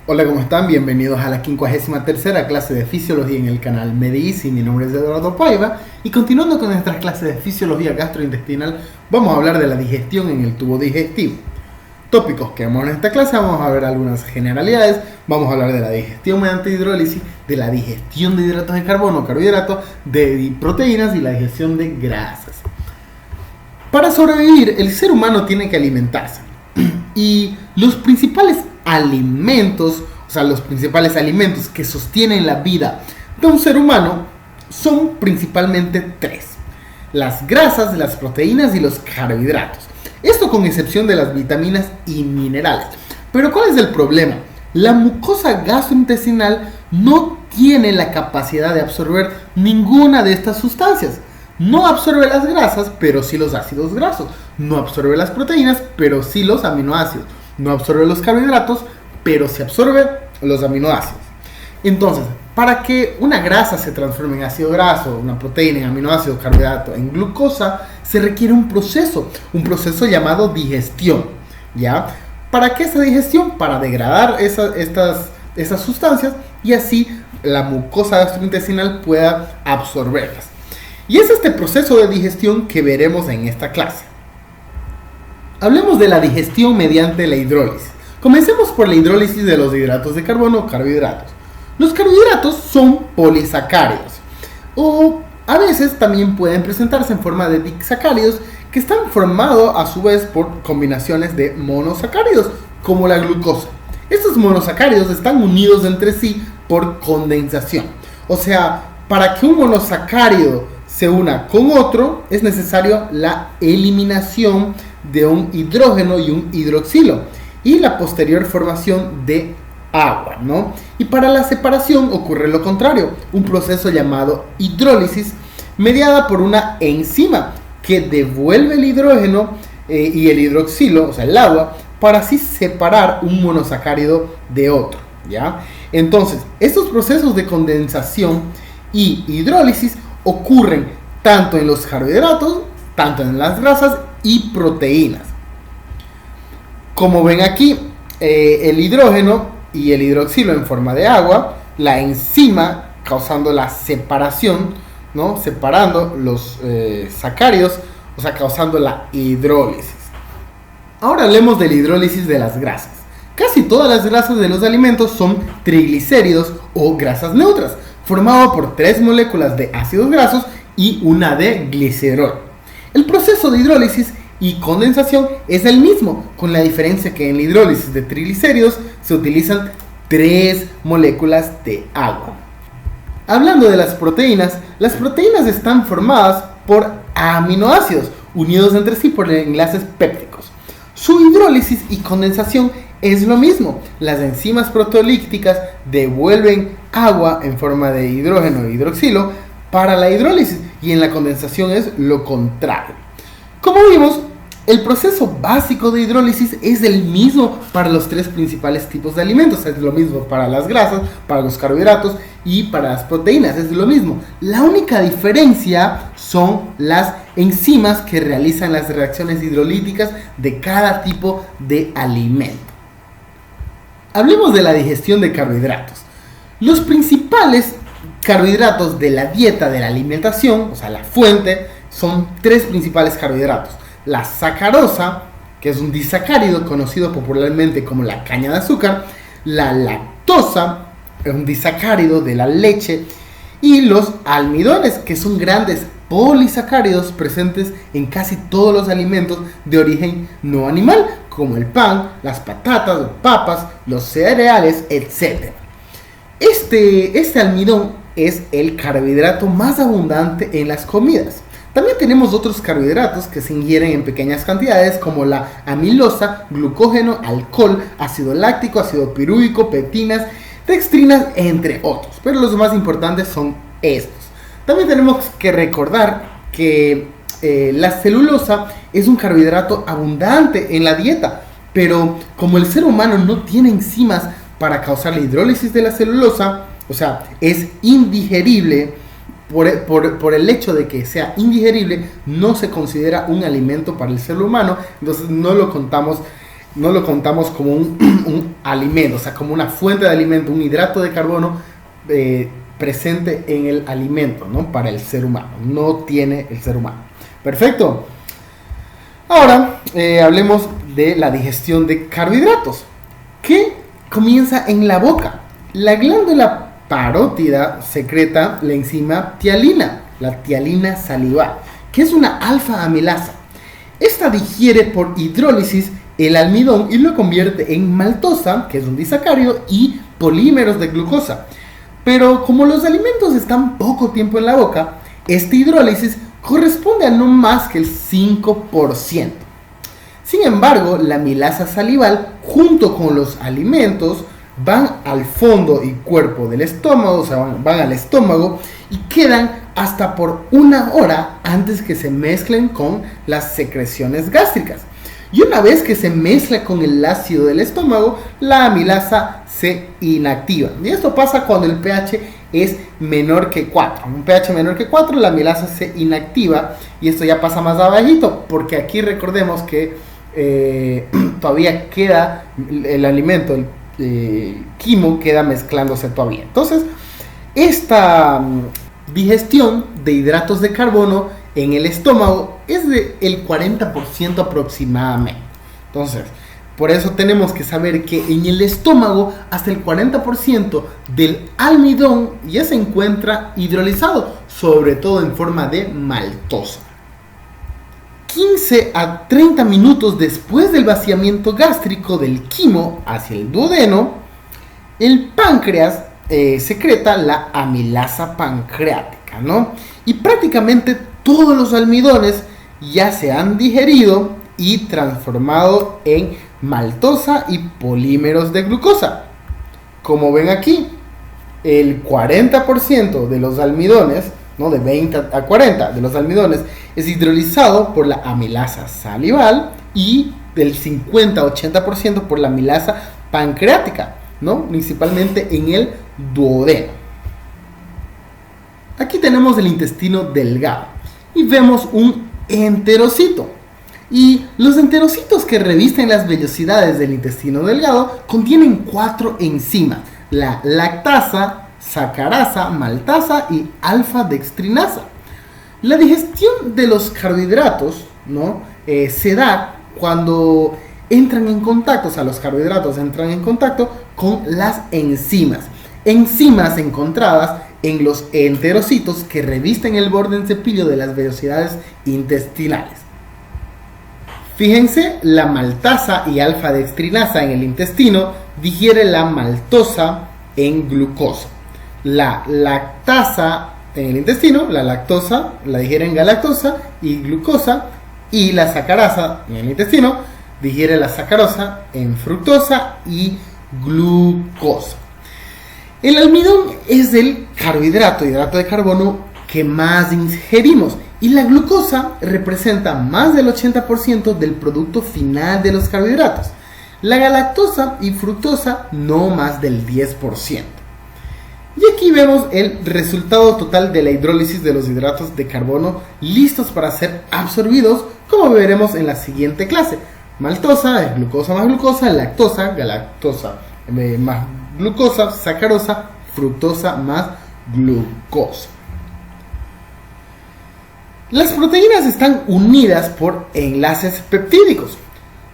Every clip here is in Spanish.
Hola, ¿cómo están? Bienvenidos a la 53ª clase de Fisiología en el canal MEDICI. Mi nombre es Eduardo Paiva y continuando con nuestras clases de Fisiología Gastrointestinal, vamos a hablar de la digestión en el tubo digestivo. Tópicos que vamos en esta clase: vamos a ver algunas generalidades, vamos a hablar de la digestión mediante hidrólisis, de la digestión de hidratos de carbono, carbohidratos, de proteínas y la digestión de grasas. Para sobrevivir, el ser humano tiene que alimentarse y los principales alimentos, los principales alimentos que sostienen la vida de un ser humano son principalmente tres: las grasas, las proteínas y los carbohidratos. Esto con excepción de las vitaminas y minerales. Pero ¿cuál es el problema? La mucosa gastrointestinal no tiene la capacidad de absorber ninguna de estas sustancias. No absorbe las grasas, pero sí los ácidos grasos. No absorbe las proteínas, pero sí los aminoácidos. No absorbe los carbohidratos, pero sí absorbe los aminoácidos. Entonces, para que una grasa se transforme en ácido graso, una proteína en aminoácido, carbohidrato en glucosa, se requiere un proceso llamado digestión, ¿ya? ¿Para qué esa digestión? Para degradar esas sustancias y así la mucosa gastrointestinal pueda absorberlas. Y es este proceso de digestión que veremos en esta clase. Hablemos de la digestión mediante la hidrólisis. Comencemos por la hidrólisis de los hidratos de carbono o carbohidratos. Los carbohidratos son polisacáridos o a veces también pueden presentarse en forma de disacáridos que están formados a su vez por combinaciones de monosacáridos como la glucosa. Estos monosacáridos están unidos entre sí por condensación. O sea, para que un monosacárido se una con otro es necesario la eliminación de un hidrógeno y un hidroxilo y la posterior formación de agua, ¿no? Y para la separación ocurre lo contrario, un proceso llamado hidrólisis mediada por una enzima que devuelve el hidrógeno y el hidroxilo, o sea el agua, para así separar un monosacárido de otro, ¿ya? Entonces, estos procesos de condensación y hidrólisis ocurren tanto en los carbohidratos, tanto en las grasas y proteínas. Como ven aquí, el hidrógeno y el hidroxilo en forma de agua, la enzima causando la separación, ¿no? Separando los sacáridos, o sea, causando la hidrólisis. Ahora hablemos de la hidrólisis de las grasas. Casi todas las grasas de los alimentos son triglicéridos o grasas neutras, formado por 3 moléculas de ácidos grasos y una de glicerol. El proceso de hidrólisis y condensación es el mismo, con la diferencia que en la hidrólisis de triglicéridos se utilizan 3 moléculas de agua. Hablando de las proteínas están formadas por aminoácidos unidos entre sí por enlaces pépticos. Su hidrólisis y condensación es lo mismo. Las enzimas proteolíticas devuelven agua en forma de hidrógeno e hidroxilo para la hidrólisis y en la condensación es lo contrario. Como vimos, el proceso básico de hidrólisis es el mismo para los 3 principales tipos de alimentos. Es lo mismo para las grasas, para los carbohidratos y para las proteínas. Es lo mismo. La única diferencia son las enzimas que realizan las reacciones hidrolíticas de cada tipo de alimento. Hablemos de la digestión de carbohidratos. Los principales carbohidratos de la dieta de la alimentación, o sea, la fuente, son 3 principales carbohidratos: la sacarosa, que es un disacárido conocido popularmente como la caña de azúcar; la lactosa, un disacárido de la leche; y los almidones, que son grandes polisacáridos presentes en casi todos los alimentos de origen no animal, como el pan, las patatas, las papas, los cereales, etc. Este almidón es el carbohidrato más abundante en las comidas. También tenemos otros carbohidratos que se ingieren en pequeñas cantidades, como la amilosa, glucógeno, alcohol, ácido láctico, ácido pirúvico, pectinas, dextrinas, entre otros. Pero los más importantes son estos. También tenemos que recordar que la celulosa es un carbohidrato abundante en la dieta, pero como el ser humano no tiene enzimas para causar la hidrólisis de la celulosa, o sea, es indigerible. Por el hecho de que sea indigerible, no se considera un alimento para el ser humano, entonces no lo contamos no lo contamos como un alimento, o sea, como una fuente de alimento, un hidrato de carbono presente en el alimento, ¿no? Para el ser humano, no tiene el ser humano. Perfecto. Ahora hablemos de la digestión de carbohidratos, que comienza en la boca. La glándula parótida secreta la enzima tialina, la tialina salival, que es una alfa amilasa. Esta digiere por hidrólisis el almidón y lo convierte en maltosa, que es un disacárido, y polímeros de glucosa. Pero como los alimentos están poco tiempo en la boca, esta hidrólisis corresponde a no más que el 5%. Sin embargo, la amilasa salival, junto con los alimentos, van al fondo y cuerpo del estómago, o sea, van al estómago y quedan hasta por 1 hora antes que se mezclen con las secreciones gástricas. Y una vez que se mezcla con el ácido del estómago, la amilasa se inactiva. Y esto pasa cuando el pH es menor que 4. Un pH menor que 4, la amilasa se inactiva. Y esto ya pasa más abajito, porque aquí recordemos que todavía queda el alimento, el quimo queda mezclándose todavía. Entonces, esta digestión de hidratos de carbono en el estómago es del 40% aproximadamente. Entonces, por eso tenemos que saber que en el estómago hasta el 40% del almidón ya se encuentra hidrolizado, sobre todo en forma de maltosa. 15 a 30 minutos después del vaciamiento gástrico del quimo hacia el duodeno, el páncreas secreta la amilasa pancreática, ¿no? Y prácticamente todos los almidones ya se han digerido y transformado en maltosa y polímeros de glucosa. Como ven aquí, el 40% de los almidones, ¿no? De 20 a 40 de los almidones es hidrolizado por la amilasa salival y del 50 a 80% por la amilasa pancreática, ¿no? Principalmente en el duodeno. Aquí tenemos el intestino delgado y vemos un enterocito. Y los enterocitos que revisten las vellosidades del intestino delgado contienen 4 enzimas: la lactasa, sacarasa, maltasa y alfa-dextrinasa. La digestión de los carbohidratos, ¿no? Se da cuando entran en contacto, o sea, los carbohidratos entran en contacto con las enzimas encontradas en los enterocitos que revisten el borde en cepillo de las vellosidades intestinales. Fíjense, la maltasa y alfa-dextrinasa en el intestino digiere la maltosa en glucosa. La lactasa en el intestino, la lactosa, la digiere en galactosa y glucosa, y la sacarasa en el intestino digiere la sacarosa en fructosa y glucosa. El almidón es el hidrato de carbono que más ingerimos, y la glucosa representa más del 80% del producto final de los carbohidratos. La galactosa y fructosa no más del 10%. Y aquí vemos el resultado total de la hidrólisis de los hidratos de carbono listos para ser absorbidos, como veremos en la siguiente clase. Maltosa es glucosa más glucosa, lactosa, galactosa más glucosa, sacarosa, fructosa más glucosa. Las proteínas están unidas por enlaces peptídicos.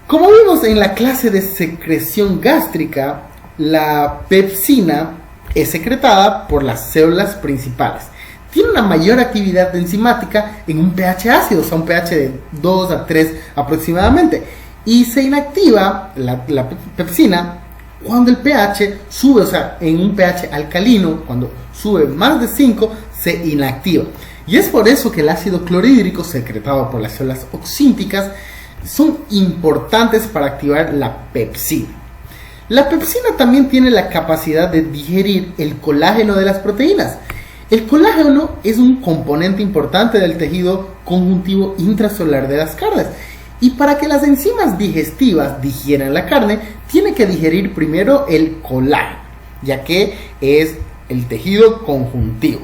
Como vimos en la clase de secreción gástrica, la pepsina es secretada por las células principales. Tiene una mayor actividad enzimática en un pH ácido, o sea, un pH de 2 a 3 aproximadamente. Y se inactiva la pepsina cuando el pH sube, o sea, en un pH alcalino, cuando sube más de 5, se inactiva. Y es por eso que el ácido clorhídrico secretado por las células oxínticas son importantes para activar la pepsina. La pepsina también tiene la capacidad de digerir el colágeno de las proteínas. El colágeno es un componente importante del tejido conjuntivo intracelular de las carnes. Y para que las enzimas digestivas digieran la carne, tiene que digerir primero el colágeno, ya que es el tejido conjuntivo.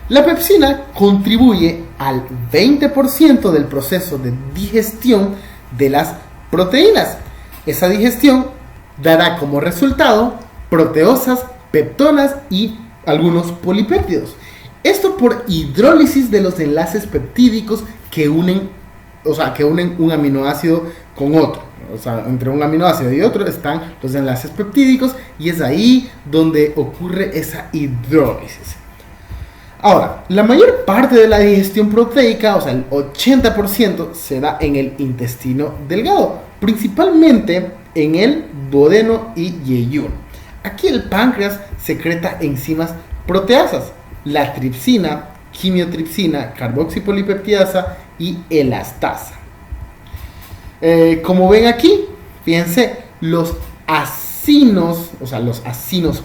La pepsina contribuye al 20% del proceso de digestión de las proteínas. Esa digestión dará como resultado proteosas, peptonas y algunos polipéptidos. Esto por hidrólisis de los enlaces peptídicos que unen un aminoácido con otro. O sea, entre un aminoácido y otro están los enlaces peptídicos y es ahí donde ocurre esa hidrólisis. Ahora, la mayor parte de la digestión proteica, o sea, el 80%, se da en el intestino delgado, principalmente en el duodeno y yeyuno. Aquí el páncreas secreta enzimas proteasas, la tripsina, quimiotripsina, carboxipolipeptidasa y elastasa. Como ven aquí, fíjense, los acinos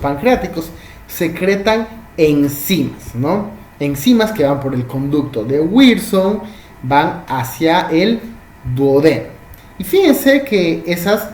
pancreáticos secretan enzimas, ¿no? Enzimas que van por el conducto de Wilson, van hacia el duodeno. Y fíjense que esas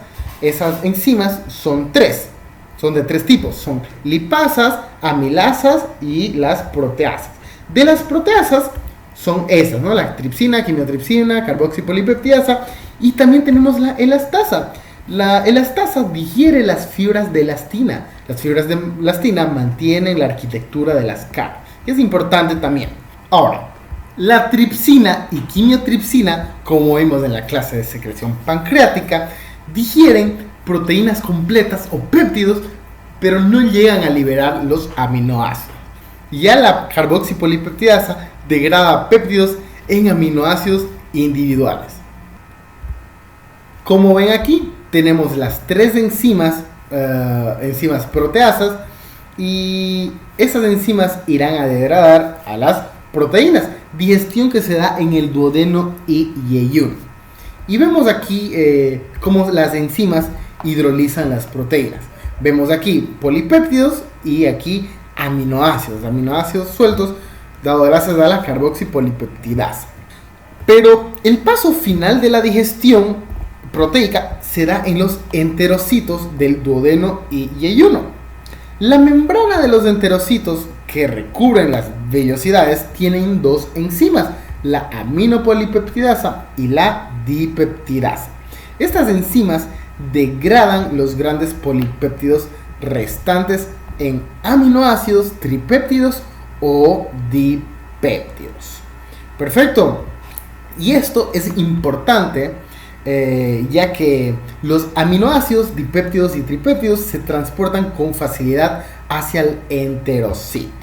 enzimas son de tres tipos, son lipasas, amilasas y las proteasas. De las proteasas son esas, ¿no? La tripsina, quimiotripsina, carboxipolipeptidasa, y también tenemos la elastasa. La elastasa digiere las fibras de elastina. Las fibras de elastina mantienen la arquitectura de las capas. Es importante también. Ahora, la tripsina y quimiotripsina, como vimos en la clase de secreción pancreática, digieren proteínas completas o péptidos, pero no llegan a liberar los aminoácidos. Ya la carboxipolipeptidasa degrada péptidos en aminoácidos individuales. Como ven aquí, tenemos las tres enzimas proteasas, y esas enzimas irán a degradar a las proteínas, digestión que se da en el duodeno y yeyuno. Y vemos aquí cómo las enzimas hidrolizan las proteínas. Vemos aquí polipéptidos y aquí aminoácidos sueltos, dado gracias a la carboxipolipeptidasa. Pero el paso final de la digestión proteica se da en los enterocitos del duodeno y yeyuno. La membrana de los enterocitos que recubren las vellosidades tienen dos enzimas, la aminopolipeptidasa y la dipeptidasa. Estas enzimas degradan los grandes polipéptidos restantes en aminoácidos, tripéptidos o dipéptidos. Perfecto. Y esto es importante ya que los aminoácidos, dipéptidos y tripéptidos se transportan con facilidad hacia el enterocito.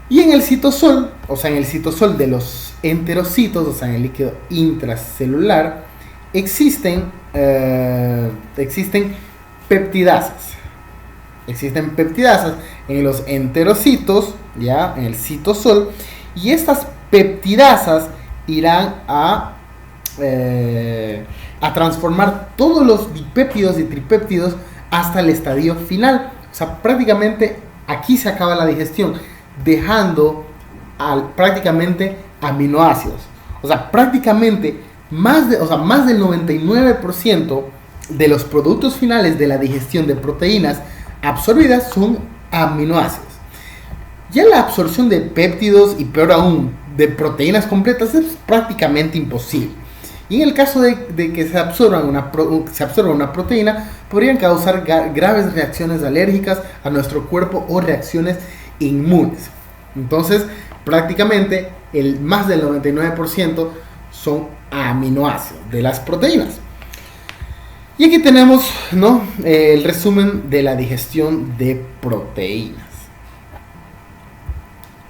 Y en el citosol, en el citosol de los enterocitos, en el líquido intracelular, existen peptidasas. Existen peptidasas en los enterocitos, ya en el citosol, y estas peptidasas irán a transformar todos los dipéptidos y tripéptidos hasta el estadio final. O sea, prácticamente aquí se acaba la digestión, dejando prácticamente aminoácidos. O sea, prácticamente más del 99% de los productos finales de la digestión de proteínas absorbidas son aminoácidos. Ya la absorción de péptidos y peor aún de proteínas completas es prácticamente imposible. Y en el caso de que se absorba una proteína, podrían causar graves reacciones alérgicas a nuestro cuerpo o reacciones inmunes. Entonces, prácticamente más del 99% son aminoácidos de las proteínas. Y aquí tenemos, ¿no?, el resumen de la digestión de proteínas.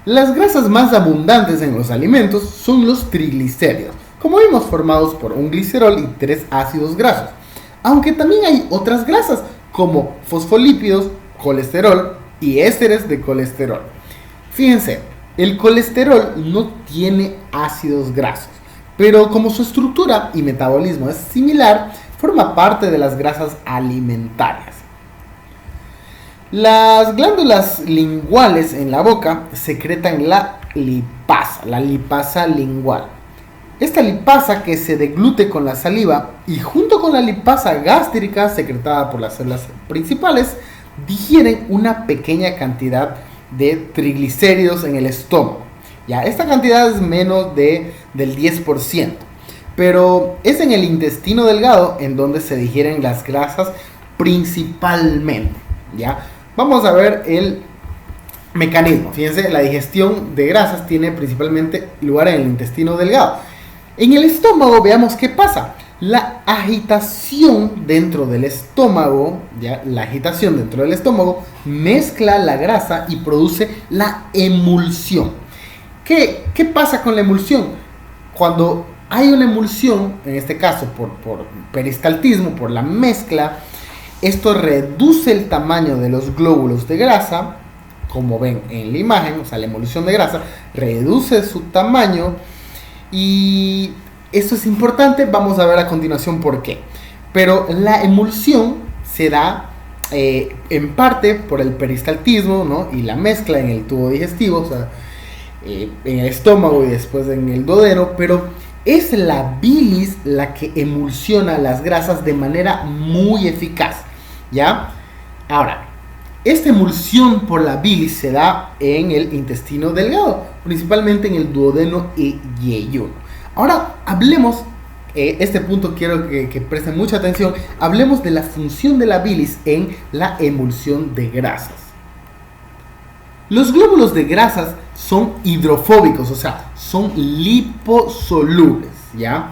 Las grasas más abundantes en los alimentos son los triglicéridos, como vimos, formados por un glicerol y 3 ácidos grasos. Aunque también hay otras grasas, como fosfolípidos, colesterol y ésteres de colesterol. Fíjense, el colesterol no tiene ácidos grasos, pero como su estructura y metabolismo es similar, forma parte de las grasas alimentarias. Las glándulas linguales en la boca secretan la lipasa lingual. Esta lipasa, que se deglute con la saliva y junto con la lipasa gástrica secretada por las células principales, digieren una pequeña cantidad de triglicéridos en el estómago. Ya, esta cantidad es menos del 10%, pero es en el intestino delgado en donde se digieren las grasas principalmente, ¿ya? Vamos a ver el mecanismo. Fíjense, la digestión de grasas tiene principalmente lugar en el intestino delgado. En el estómago, veamos qué pasa. La agitación dentro del estómago, ¿ya? La agitación dentro del estómago mezcla la grasa y produce la emulsión. ¿Qué pasa con la emulsión? Cuando hay una emulsión, en este caso por peristaltismo, por la mezcla, esto reduce el tamaño de los glóbulos de grasa, como ven en la imagen, o sea, la emulsión de grasa reduce su tamaño, y esto es importante, vamos a ver a continuación por qué. Pero la emulsión se da en parte por el peristaltismo, ¿no? Y la mezcla en el tubo digestivo, o sea, en el estómago y después en el duodeno, pero es la bilis la que emulsiona las grasas de manera muy eficaz, ¿ya? Ahora, esta emulsión por la bilis se da en el intestino delgado, principalmente en el duodeno y yeyuno. Ahora hablemos, este punto quiero que presten mucha atención, hablemos de la función de la bilis en la emulsión de grasas. Los glóbulos de grasas son hidrofóbicos, o sea, son liposolubles, ¿ya?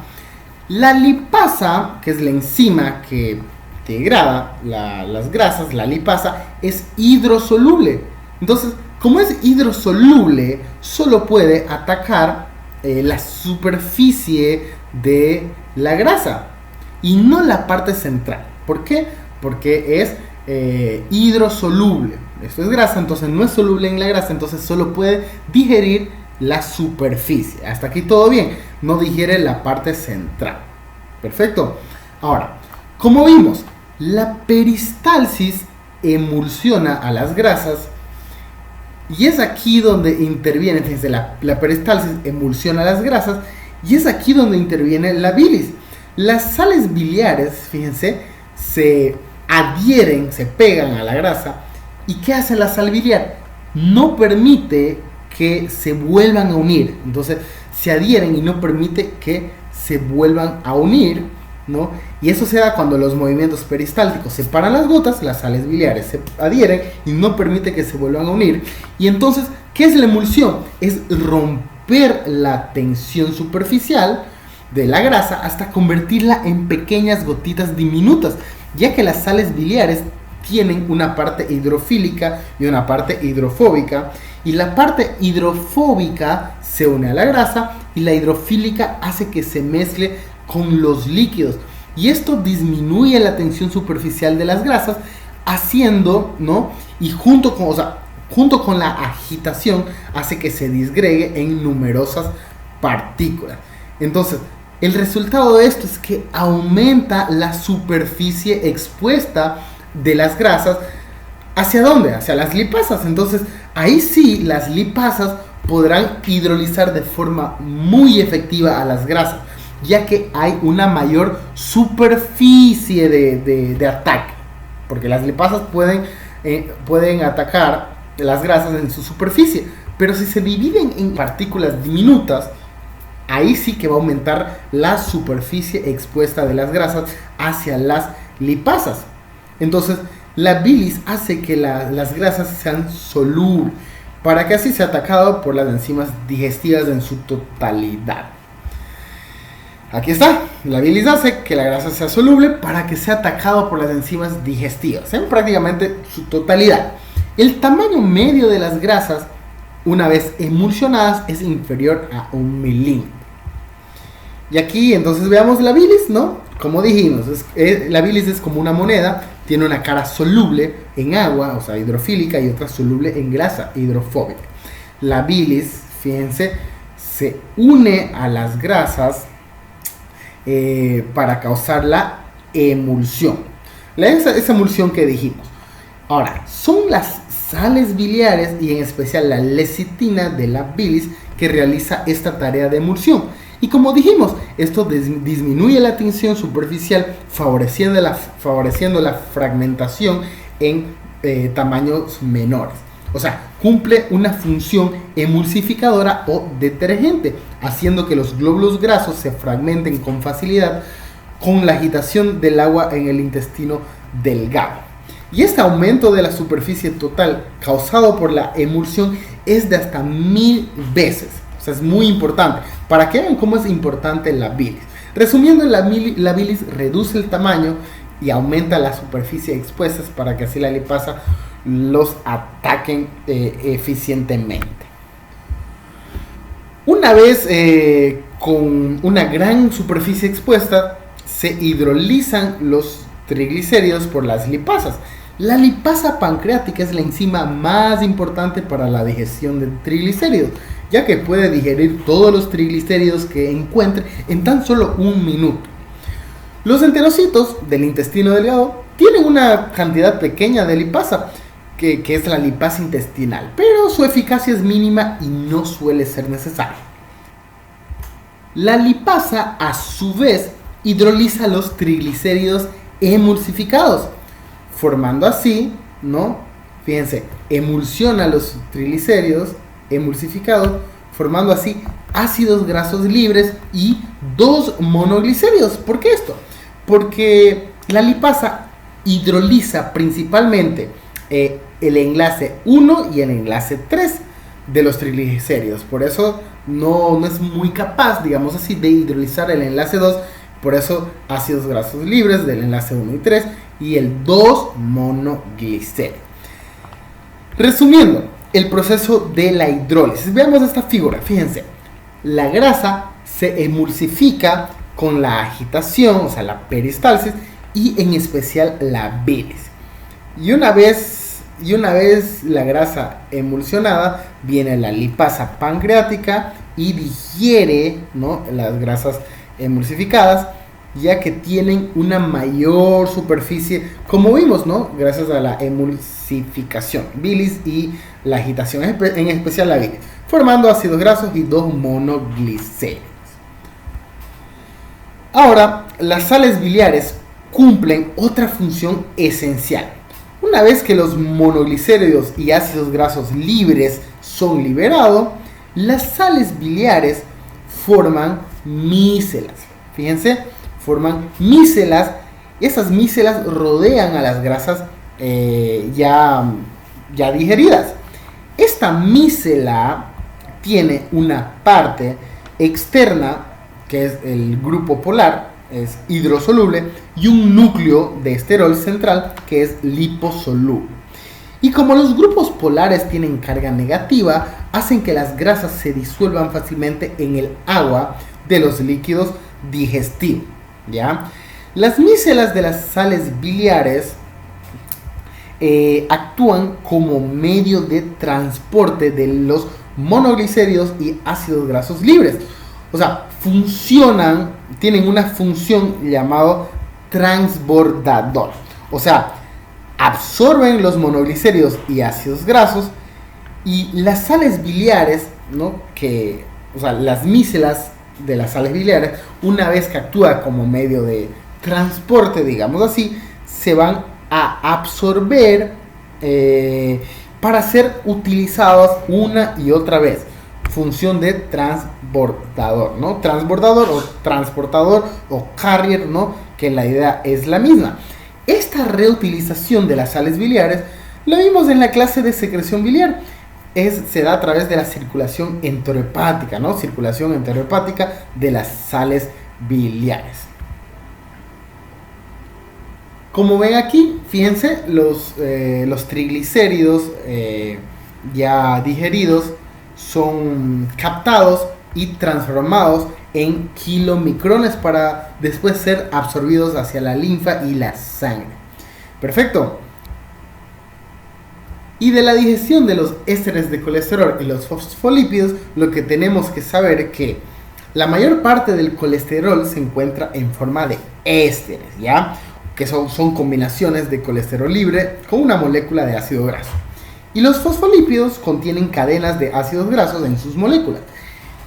La lipasa, que es la enzima que degrada las grasas, la lipasa, es hidrosoluble. Entonces, como es hidrosoluble, solo puede atacar la superficie de la grasa y no la parte central. ¿Por qué? Porque es hidrosoluble. Esto es grasa, entonces no es soluble en la grasa, entonces solo puede digerir la superficie. Hasta aquí todo bien, no digiere la parte central. Perfecto. Ahora, como vimos, la peristalsis emulsiona a las grasas y es aquí donde interviene, fíjense, la peristalsis emulsiona las grasas y es aquí donde interviene la bilis. Las sales biliares, fíjense, se adhieren, se pegan a la grasa. ¿Y qué hace la sal biliar? No permite que se vuelvan a unir. Entonces se adhieren y no permite que se vuelvan a unir, ¿no? Y eso se da cuando los movimientos peristálticos separan las gotas, las sales biliares se adhieren y no permite que se vuelvan a unir. Y entonces, ¿qué es la emulsión? Es romper la tensión superficial de la grasa hasta convertirla en pequeñas gotitas diminutas, ya que las sales biliares tienen una parte hidrofílica y una parte hidrofóbica, y la parte hidrofóbica se une a la grasa y la hidrofílica hace que se mezcle con los líquidos, y esto disminuye la tensión superficial de las grasas, haciendo, ¿no? Y junto con la agitación hace que se disgregue en numerosas partículas. Entonces, el resultado de esto es que aumenta la superficie expuesta de las grasas. ¿Hacia dónde? Hacia las lipasas. Entonces, ahí sí las lipasas podrán hidrolizar de forma muy efectiva a las grasas, ya que hay una mayor superficie de ataque, porque las lipasas pueden atacar las grasas en su superficie, pero si se dividen en partículas diminutas, ahí sí que va a aumentar la superficie expuesta de las grasas hacia las lipasas. Entonces, la bilis hace que las grasas sean solubles, para que así sea atacado por las enzimas digestivas en su totalidad. Aquí está, la bilis hace que la grasa sea soluble para que sea atacado por las enzimas digestivas en prácticamente su totalidad. El tamaño medio de las grasas, una vez emulsionadas, es inferior a 1 milímetro. Y aquí entonces veamos la bilis, ¿no? Como dijimos, la bilis es como una moneda, tiene una cara soluble en agua, o sea, hidrofílica, y otra soluble en grasa, hidrofóbica. La bilis, fíjense, se une a las grasas para causar la emulsión. Esa emulsión que dijimos. Ahora, son las sales biliares y en especial la lecitina de la bilis que realiza esta tarea de emulsión. Y como dijimos, esto disminuye la tensión superficial, favoreciendo la fragmentación en tamaños menores. O sea, cumple una función emulsificadora o detergente, haciendo que los glóbulos grasos se fragmenten con facilidad con la agitación del agua en el intestino delgado. Y este aumento de la superficie total causado por la emulsión es de hasta 1000 veces. O sea, es muy importante. Para que vean cómo es importante la bilis. Resumiendo, la bilis reduce el tamaño y aumenta la superficie expuesta para que así la lipasa los ataquen eficientemente. Una vez con una gran superficie expuesta, se hidrolizan los triglicéridos por las lipasas. La lipasa pancreática es la enzima más importante para la digestión de triglicéridos, ya que puede digerir todos los triglicéridos que encuentre en tan solo un minuto. Los enterocitos del intestino delgado tienen una cantidad pequeña de lipasa, que es la lipasa intestinal, pero su eficacia es mínima y no suele ser necesaria. La lipasa, a su vez, hidroliza los triglicéridos emulsificados, formando así, ¿no? Fíjense, emulsiona los triglicéridos emulsificados, formando así ácidos grasos libres y 2 monoglicéridos. ¿Por qué esto? Porque la lipasa hidroliza principalmente el enlace 1 y el enlace 3 de los triglicéridos. Por eso no es muy capaz, digamos así, de hidrolizar el enlace 2. Por eso ácidos grasos libres del enlace 1 y 3 y el 2 monoglicéridos. Resumiendo el proceso de la hidrólisis, veamos esta figura. Fíjense, la grasa se emulsifica con la agitación, o sea, la peristalsis, y en especial la bilis. Y una vez la grasa emulsionada, viene la lipasa pancreática y digiere, ¿no?, las grasas emulsificadas, ya que tienen una mayor superficie, como vimos, ¿no?, gracias a la emulsificación, bilis y la agitación, en especial la bilis, formando ácidos grasos y 2 monoglicéridos. Ahora, las sales biliares cumplen otra función esencial. Una vez que los monoglicéridos y ácidos grasos libres son liberados, las sales biliares forman micelas. Fíjense, forman micelas. Esas micelas rodean a las grasas ya digeridas. Esta micela tiene una parte externa, que es el grupo polar, es hidrosoluble, y un núcleo de esterol central, que es liposoluble. Y como los grupos polares tienen carga negativa, hacen que las grasas se disuelvan fácilmente en el agua de los líquidos digestivos, ¿ya? Las micelas de las sales biliares actúan como medio de transporte de los monoglicéridos y ácidos grasos libres. O sea, tienen una función llamada transbordador. O sea, absorben los monoglicéridos y ácidos grasos, y las sales biliares, ¿no?, las micelas de las sales biliares, una vez que actúa como medio de transporte, digamos así, se van a absorber para ser utilizadas una y otra vez. Función de transbordador, ¿no? Transbordador o transportador o carrier, ¿no?, que la idea es la misma. Esta reutilización de las sales biliares la vimos en la clase de secreción biliar. Se da a través de la circulación enterohepática, ¿no? Circulación enterohepática de las sales biliares. Como ven aquí, fíjense, los triglicéridos ya digeridos son captados y transformados en kilomicrones para después ser absorbidos hacia la linfa y la sangre. Perfecto. Y de la digestión de los ésteres de colesterol y los fosfolípidos, lo que tenemos que saber es que la mayor parte del colesterol se encuentra en forma de ésteres, ¿ya?, que son combinaciones de colesterol libre con una molécula de ácido graso. Y los fosfolípidos contienen cadenas de ácidos grasos en sus moléculas.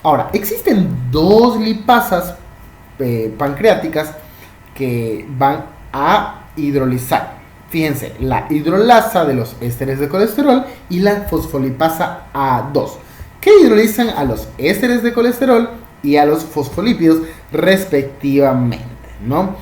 Ahora, existen 2 lipasas pancreáticas que van a hidrolizar, Fíjense, la hidrolasa de los ésteres de colesterol y la fosfolipasa A2, que hidrolizan a los ésteres de colesterol y a los fosfolípidos respectivamente, ¿no?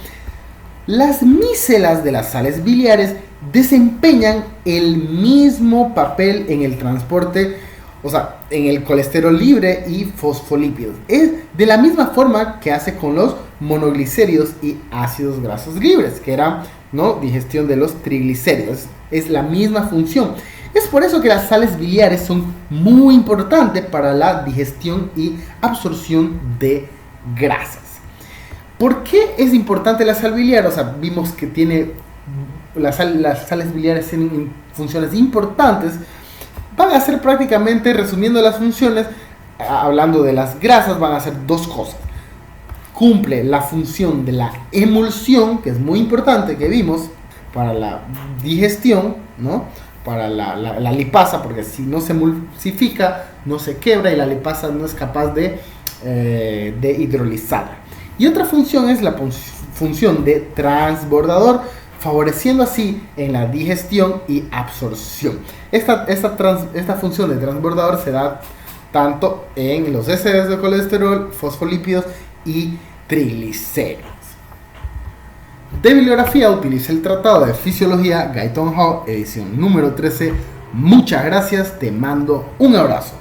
Las micelas de las sales biliares desempeñan el mismo papel en el transporte, o sea, en el colesterol libre y fosfolípidos. Es de la misma forma que hace con los monoglicéridos y ácidos grasos libres, que era, ¿no?, digestión de los triglicéridos. Es la misma función. Es por eso que las sales biliares son muy importantes para la digestión y absorción de grasas. ¿Por qué es importante la sal biliar? O sea, vimos que tiene las sales biliares tienen funciones importantes. Van a ser prácticamente, resumiendo las funciones, hablando de las grasas, van a ser dos cosas. Cumple la función de la emulsión, que es muy importante, que vimos para la digestión, ¿no? Para la lipasa, porque si no se emulsifica, no se quebra y la lipasa no es capaz de hidrolizar. Y otra función es la función de transbordador, favoreciendo así en la digestión y absorción. Esta función de transbordador se da tanto en los ésteres de colesterol, fosfolípidos y triglicéridos. De bibliografía utiliza el Tratado de Fisiología Guyton Hall, edición número 13. Muchas gracias, te mando un abrazo.